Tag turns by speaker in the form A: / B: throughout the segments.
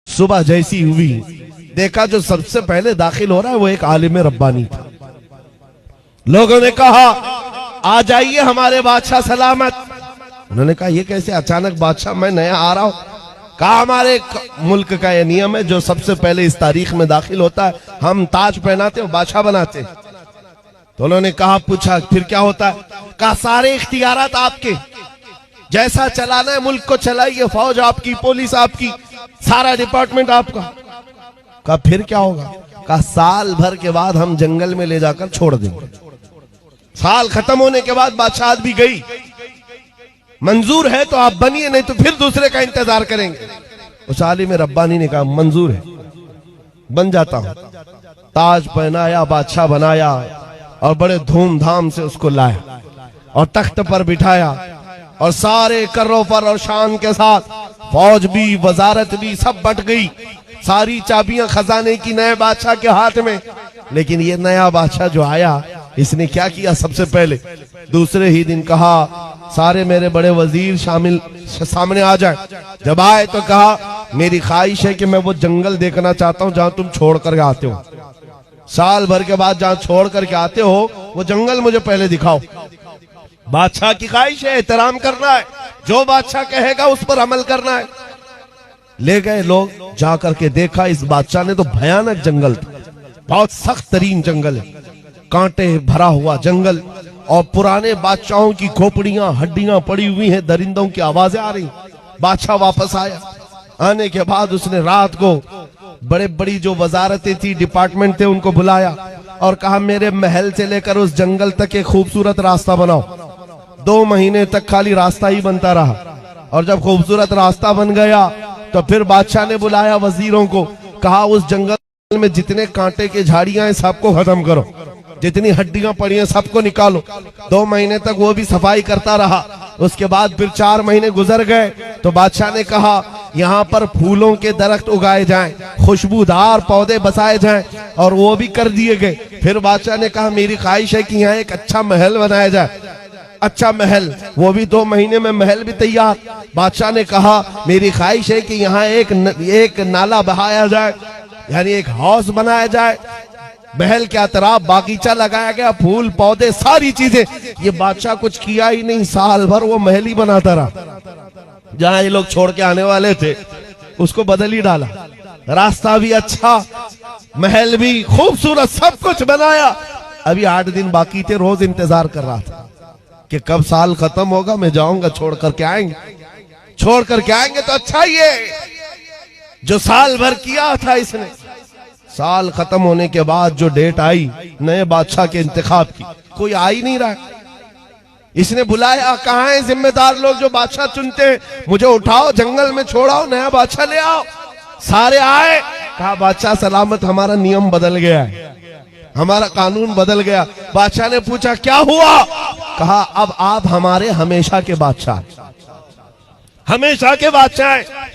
A: सुबह जैसी हुई देखा जो सबसे पहले दाखिल हो रहा है वो एक आलिम रब्बानी था। लोगों ने कहा आ जाइए हमारे बादशाह सलामत। उन्होंने कहा ये कैसे अचानक बादशाह, मैं नया आ रहा हूं। कहा हमारे मुल्क का ये नियम है जो सबसे पहले इस तारीख में दाखिल होता है हम ताज पहनाते हैं, बादशाह बनाते हैं। तो उन्होंने कहा, पूछा फिर क्या होता है? कहा सारे इख्तियारात आपके, जैसा चलाना है मुल्क को चलाइए, फौज आपकी, पुलिस आपकी, सारा डिपार्टमेंट आपका। कहा फिर क्या होगा? कहा साल भर के बाद हम जंगल में ले जाकर छोड़ देंगे। साल खत्म होने के बाद बादशाह भी गई, मंजूर है तो आप बनिए, नहीं तो फिर दूसरे का इंतजार करेंगे। उस आलिम रब्बानी ने कहा मंजूर है, बन जाता हूं। ताज पहनाया, बादशाह बनाया और बड़े धूमधाम से उसको लाया और तख्त पर बिठाया और सारे कर्रों पर और शान के साथ फौज भी, वजारत भी सब बट गई। सारी चाबियां खजाने की नए बादशाह के हाथ में। लेकिन ये नया बादशाह जो आया इसने क्या किया? सबसे पहले दूसरे ही दिन कहा सारे मेरे बड़े वजीर सामने आ जाए। जब आए तो कहा मेरी ख्वाहिश है कि मैं वो जंगल देखना चाहता हूं जहां तुम छोड़ कर आते हो। साल भर के बाद जहां छोड़ करके आते हो वो जंगल मुझे पहले दिखाओ। बादशाह की ख्वाहिश है, एहतराम करना है, जो बादशाह कहेगा उस पर अमल करना है। ले गए लोग, जा करके देखा इस बादशाह ने तो भयानक जंगल था, बहुत सख्त तरीन जंगल है, कांटे भरा हुआ जंगल और पुराने बादशाहों की खोपड़ियां, हड्डियां पड़ी हुई हैं, दरिंदों की आवाजें आ रही। बादशाह वापस आया। आने के बाद उसने रात को बड़े बड़ी जो वजारतें थी, डिपार्टमेंट थे, उनको बुलाया और कहा मेरे महल से लेकर उस जंगल तक एक खूबसूरत रास्ता बनाओ। 2 महीने तक खाली रास्ता ही बनता रहा और जब खूबसूरत रास्ता बन गया तो फिर बादशाह ने बुलाया वजीरों को, कहा उस जंगल में जितने कांटे के झाड़ियां हैं सबको खत्म करो, जितनी हड्डियां पड़ी हैं सबको निकालो। 2 महीने तक वो भी सफाई करता रहा। उसके बाद फिर 4 महीने गुजर गए तो बादशाह ने कहा यहाँ पर फूलों के दरख्त उगाए जाएं, खुशबूदार पौधे बसाए जाएं, और वो भी कर दिए गए। फिर बादशाह ने कहा मेरी ख्वाहिश है कि यहाँ एक अच्छा महल बनाया जाए। अच्छा महल, वो भी 2 महीने में महल भी तैयार। बादशाह ने कहा मेरी ख्वाहिश है कि यहाँ एक नाला बहाया जाए, यानी एक हाउस बनाया जाए, महल के अतराफ बागीचा लगाया गया, फूल पौधे सारी चीजें। ये बादशाह कुछ किया ही नहीं, साल भर वो महल ही बनाता रहा। जहां ये लोग छोड़ के आने वाले थे उसको बदल ही डाला, रास्ता भी अच्छा, महल भी खूबसूरत, सब कुछ बनाया। अभी 8 दिन बाकी थे, रोज इंतजार कर रहा था कि कब साल खत्म होगा, मैं जाऊंगा, छोड़ करके आएंगे, छोड़ करके आएंगे तो अच्छा ही है। जो साल भर किया था इसने, साल खत्म होने के बाद जो डेट आई नए बादशाह के इंतखाब की, कोई आ ही नहीं रहा। इसने बुलाया, कहाँ है जिम्मेदार लोग जो बादशाह चुनते हैं, मुझे उठाओ, जंगल में छोड़ाओ, नया बादशाह ले आओ। सारे आए। कहा बादशाह सलामत, हमारा नियम बदल गया है, हमारा कानून बदल गया। बादशाह ने पूछा क्या हुआ? कहा अब आप हमारे हमेशा के बादशाह, हमेशा के बादशाह हैं।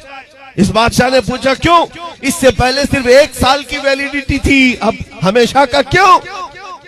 A: इस बादशाह ने पूछा क्यों? इससे पहले सिर्फ 1 साल की वैलिडिटी थी, अब हमेशा का क्यों?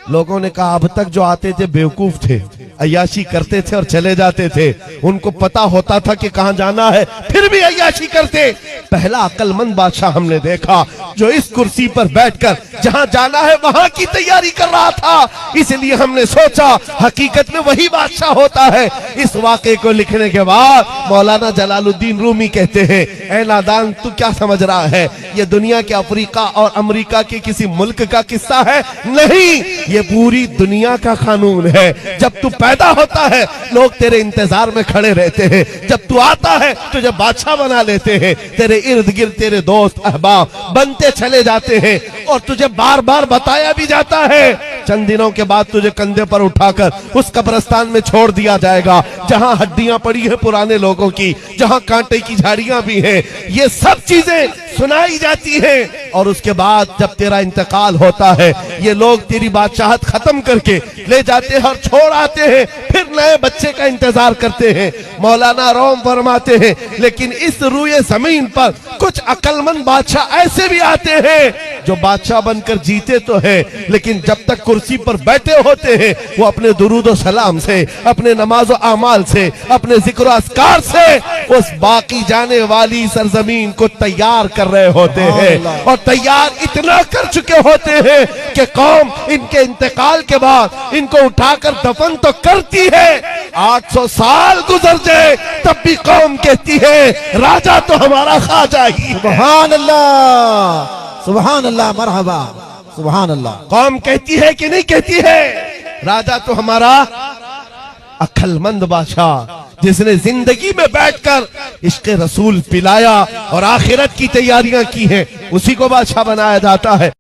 A: लोगों ने कहा अब तक जो आते थे बेवकूफ थे, अय्याशी करते थे और चले जाते थे, उनको पता होता था कि कहां जाना है फिर भी अय्याशी करते। पहला अक्लमंद बादशाह हमने देखा जो इस कुर्सी पर बैठकर जहां जाना है वहां की तैयारी कर रहा था। इसलिए हमने सोचा हकीकत में वही बादशाह होता है। इस वाक़े को लिखने के बाद मौलाना जलालुद्दीन रूमी कहते हैं, ऐ नादान तू क्या समझ रहा है, ये दुनिया के अफ्रीका और अमेरिका के किसी मुल्क का किस्सा है? नहीं, ये पूरी दुनिया का कानून है। जब तू पैदा होता है लोग तेरे इंतजार में खड़े रहते हैं, जब तू आता है तुझे बादशाह बना लेते हैं, तेरे इर्द गिर्द तेरे दोस्त अहबाब बनते चले जाते हैं और तुझे बार बार बताया भी जाता है। चंद दिनों के बाद तुझे कंधे पर उठाकर उस कब्रिस्तान में छोड़ दिया जाएगा जहां हड्डियां पड़ी है पुराने लोगों की, जहां कांटे की झाड़ियां भी हैं। ये सब चीजें सुनाई जाती हैं और उसके बाद जब तेरा इंतकाल होता है ये लोग तेरी बादशाहत खत्म करके ले जाते हैं और छोड़ आते हैं, फिर नए बच्चे का इंतजार करते हैं। मौलाना रोम फरमाते हैं लेकिन इस रूए जमीन पर कुछ अक्लमंद बादशाह ऐसे भी आते हैं जो बादशाह बनकर जीते तो है लेकिन जब तक कुर्सी पर बैठे होते हैं वो अपने दुरूद और सलाम से, अपने नमाज और अमाल अमाल से, अपने जिक्र अस्कार से उस बाकी जाने वाली सरजमीन को तैयार कर रहे होते हैं। और तैयार इतना कर चुके होते हैं कि कौम इनके इंतकाल के बाद इनको उठाकर दफन तो करती है, 800 साल गुजर जाए तब भी कौम कहती है राजा तो हमारा ख्वाजा ही।
B: सुभान अल्लाह, सुभान अल्लाह, मरहबा, सुभान अल्लाह।
A: कौम कहती है कि नहीं कहती है? राजा तो हमारा अक्लमंद बादशाह, जिसने जिंदगी में बैठकर इश्क रसूल पिलाया और आखिरत की तैयारियां की हैं, उसी को बादशाह बनाया जाता है।